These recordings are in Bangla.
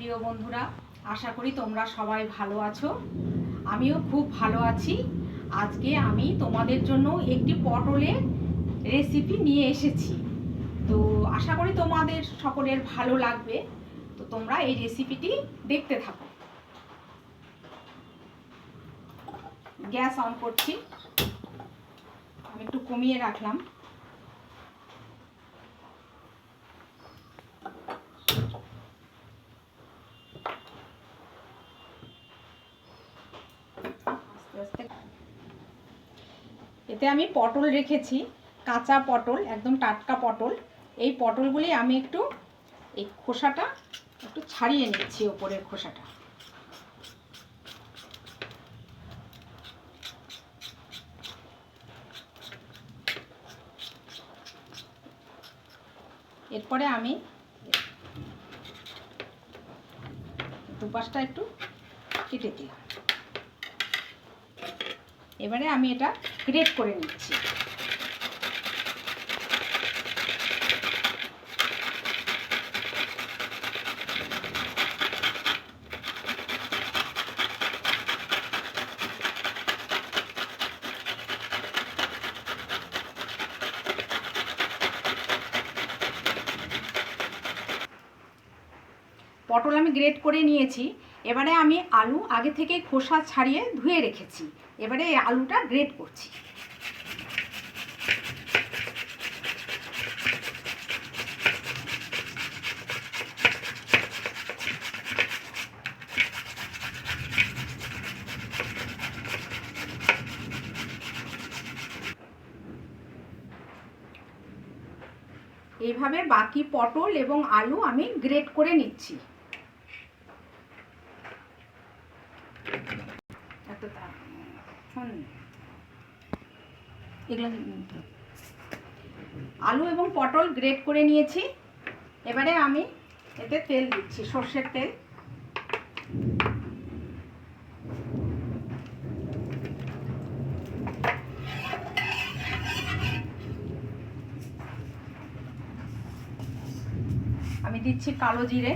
প্রিয় বন্ধুরা, আশা করি তোমরা সবাই ভালো আছো। আমিও খুব ভালো আছি। আজকে আমি তোমাদের জন্য একটি পটলের রেসিপি নিয়ে এসেছি। তো আশা করি তোমাদের সকলের ভালো লাগবে। তো তোমরা এই রেসিপিটি দেখতে থাকো। গ্যাস অন করছি, আমি একটু কমিয়ে রাখলাম। এতে আমি পটল রেখেছি, কাঁচা পটল, একদম টাটকা পটল। এই পটলগুলি আমি একটু এই খোসাটা একটু ছাড়িয়ে নিচ্ছি, ওপরের খোসাটা। এরপরে আমি দুপাশটা একটু কেটে দিলাম। এবারে আমি এটা গ্রেট করে নিচ্ছি। পটল আমি গ্রেট করে নিয়েছি। এবারে আমি আলু আগে থেকে খোসা ছাড়িয়ে ধুয়ে রেখেছি। এবারে এই আলুটা গ্রেট করছি। এইভাবে বাকি পটল এবং আলু আমি গ্রেট করে নিচ্ছি। আলু এবং পটল গ্রেট করে নিয়েছি। এবারে আমি এতে তেল দিচ্ছি, সর্ষের তেল। আমি দিচ্ছি কালো জিরে,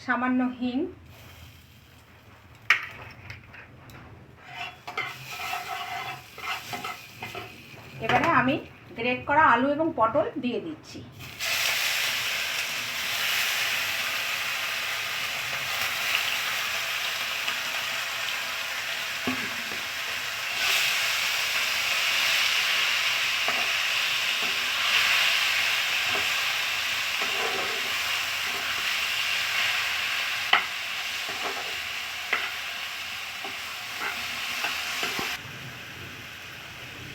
সামান্য হিং, এবারে আমি গ্রেট করা আলু এবং পটল দিয়ে দিচ্ছি।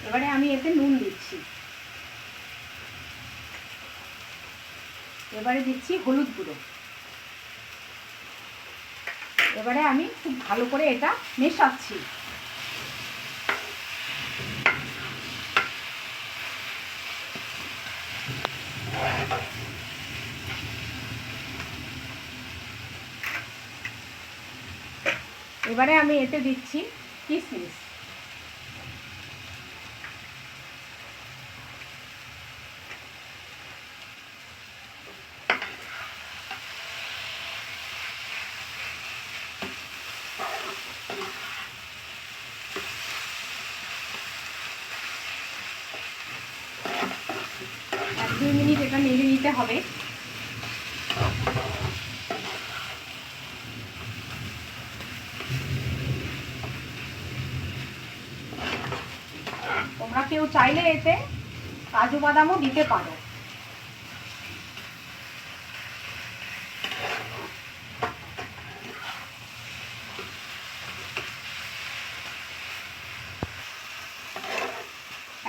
এবারে আমি এতে নুন দিচ্ছি। এবারে দিচ্ছি হলুদ গুঁড়ো। এবারে আমি খুব ভালো করে এটা মেশাচ্ছি। এবারে আমি এতে দিচ্ছি কিশমিশ। এক 2 মিনিট এটা নেড়ে নিতে হবে। তোমরা কেউ চাইলে এতে কাজু বাদামও দিতে পারো।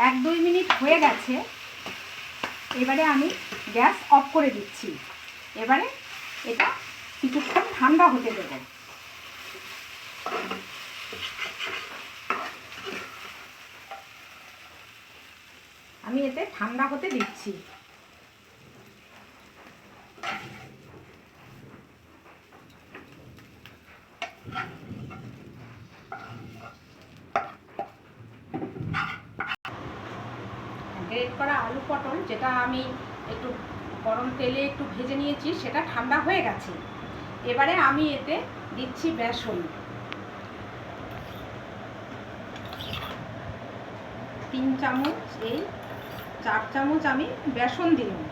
এক 2 মিনিট হয়ে গেছে। এবারে আমি গ্যাস অফ করে দিচ্ছি। এবারে এটা কিছুক্ষণ ঠান্ডা হতে দেব। আমি এতে ঠান্ডা হতে দিচ্ছি। করা আলু পটল, যেটা আমি একটু গরম তেলে একটু ভেজে নিয়েছি, সেটা ঠান্ডা হয়ে গেছে। এবারে আমি এতে দিচ্ছি বেসন। 3 চামচ, এই 4 চামচ আমি বেসন দিলাম।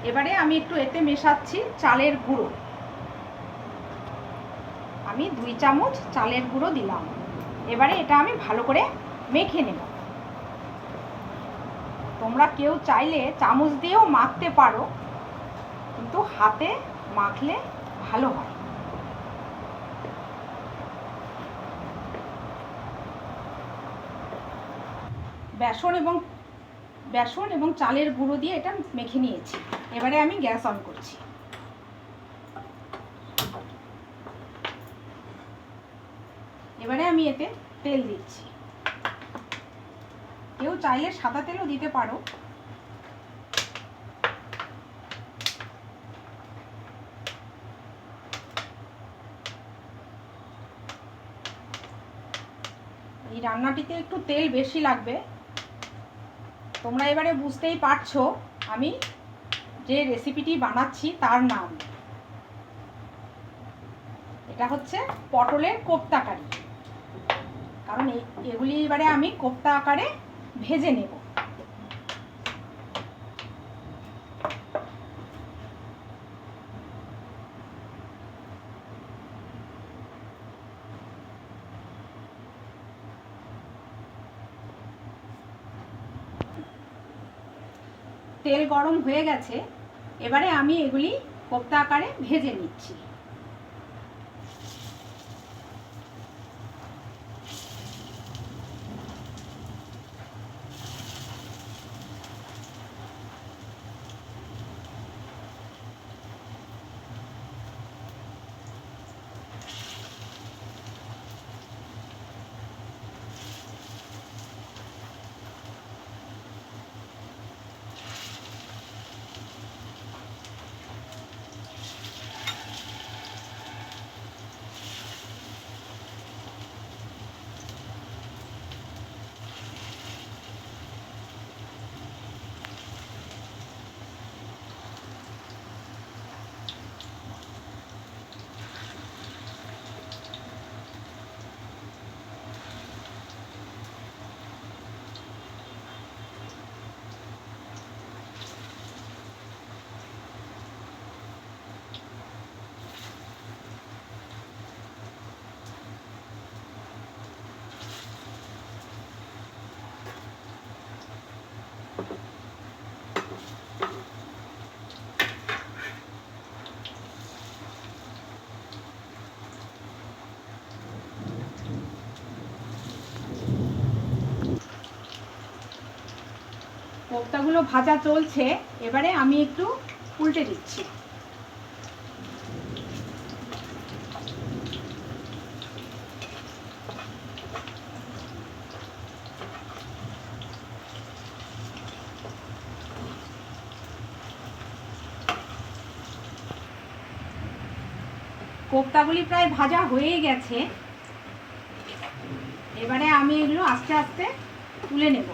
এবারে আমি একটু এতে মেশাচ্ছি চালের গুঁড়ো। আমি 2 চামচ চালের গুঁড়ো দিলাম। এবারে এটা আমি ভালো করে মেখে নেব। তোমরা কেউ চাইলে চামচ দিয়েও মাখতে পারো, কিন্তু হাতে মাখলে ভালো হয়। বেসন এবং চালের গুঁড়ো দিয়ে এটা মেখে নিয়েছি। এবারে আমি গ্যাস অন করছি। এবারে আমি এতে তেল দিচ্ছি। কেউ চাইলে সাদা তেলও দিতে পারো। এই রান্নাটিতে একটু তেল বেশি লাগবে। তোমরা এবারে বুঝতেই পারছো আমি যে রেসিপিটি বানাচ্ছি তার নাম। এটা হচ্ছে পটলের কোপ্তা কারি। কারণ এগুলি এবারে আমি কোপ্তা আকারে ভেজে নেব। তেল গরম হয়ে গেছে। এবারে আমি এগুলি কোপ্তা আকারে ভেজে নিচ্ছি। কোপ্তাগুলো ভাজা চলছে। এবারে আমি একটু উল্টে দিচ্ছি। কোপ্তাগুলি প্রায় ভাজা হয়ে গেছে। এবারে আমি এগুলো আস্তে আস্তে তুলে নেব।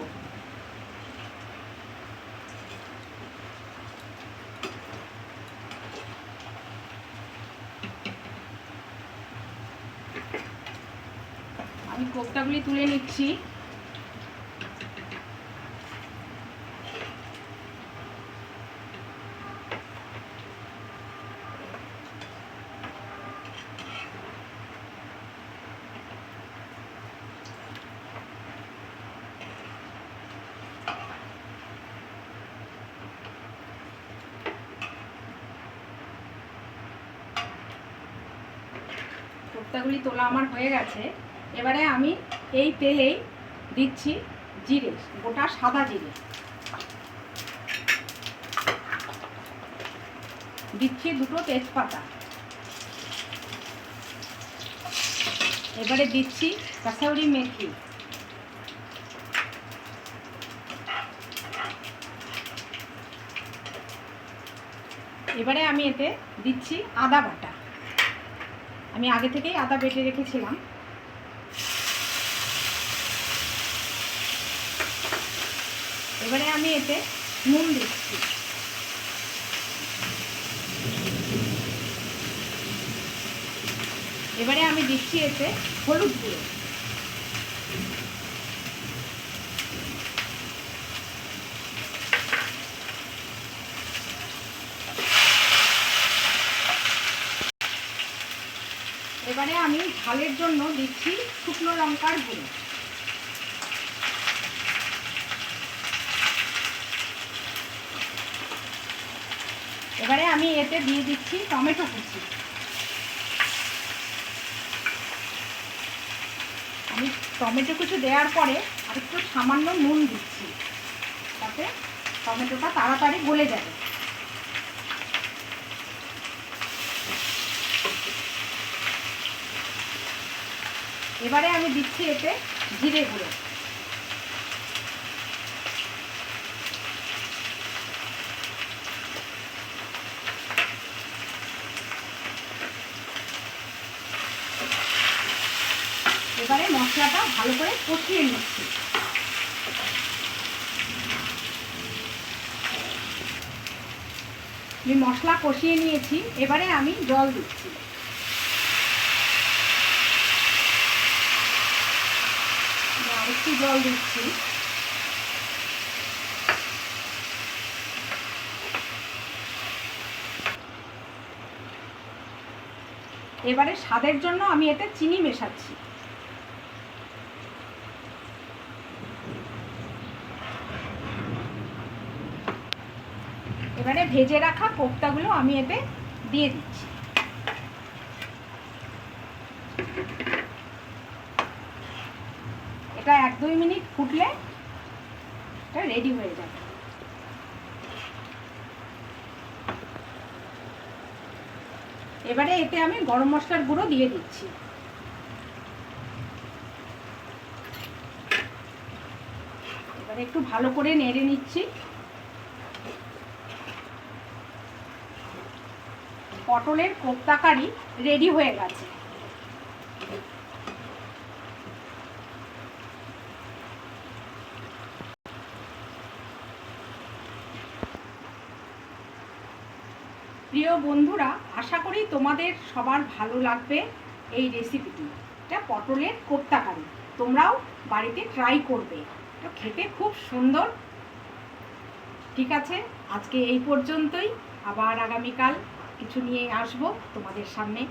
আমি কোপ্তাগুলি তুলে নিচ্ছি। কোপ্তাগুলি তোলা আমার হয়ে গেছে। এবারে আমি এই তেলেই দিচ্ছি জিরে, গোটা সাদা জিরে দিচ্ছি, 2টো তেজপাতা। এবারে দিচ্ছি কসৌরি মেথি। এবারে আমি এতে দিচ্ছি আদা বাটা। আমি আগে থেকেই আদা বেটে রেখেছিলাম। এবারে আমি এতে নুন দিচ্ছি। এবারে আমি দিচ্ছি এতে হলুদ গুঁড়ো। এবারে আমি ঝালের জন্য দিচ্ছি শুকনো লঙ্কার গুঁড়ো। এবারে আমি এতে দিয়ে দিচ্ছি টমেটো কুচি। আমি টমেটো কুচি দেওয়ার পরে আর একটু সামান্য নুন দিচ্ছি, তাতে টমেটোটা তাড়াতাড়ি গলে যাবে। এবারে আমি দিচ্ছি এতে জিরে গুঁড়ো। এবারে মশলাটা ভালো করে কষিয়ে নিচ্ছি। আমি মশলা কষিয়ে নিয়েছি, এবারে আমি জল দিচ্ছি। একটু জল দিচ্ছি। এবারে স্বাদের জন্য আমি এতে চিনি মেশাচ্ছি। এবারে ভেজে রাখা কোফতাগুলো আমি এতে দিয়ে দিচ্ছি। এটা 1-2 মিনিট ফুটলে এটা রেডি হয়ে যাবে। এবারে এতে আমি গরম মশলার গুঁড়ো দিয়ে দিচ্ছি। এবারে একটু ভালো করে নেড়ে নিচ্ছি। পটলের কোফতা কারি রেডি হয়ে গেছে। প্রিয় বন্ধুরা, আশা করি তোমাদের সবার ভালো লাগবে এই রেসিপিটি। এটা পটলের কোফতা কারি, তোমরাও বাড়িতে ট্রাই করবে। এটা খেতে খুব সুন্দর। ঠিক আছে, আজকে এই পর্যন্তই। আবার আগামীকাল কিছু নিয়ে আসবো তোমাদের সামনে।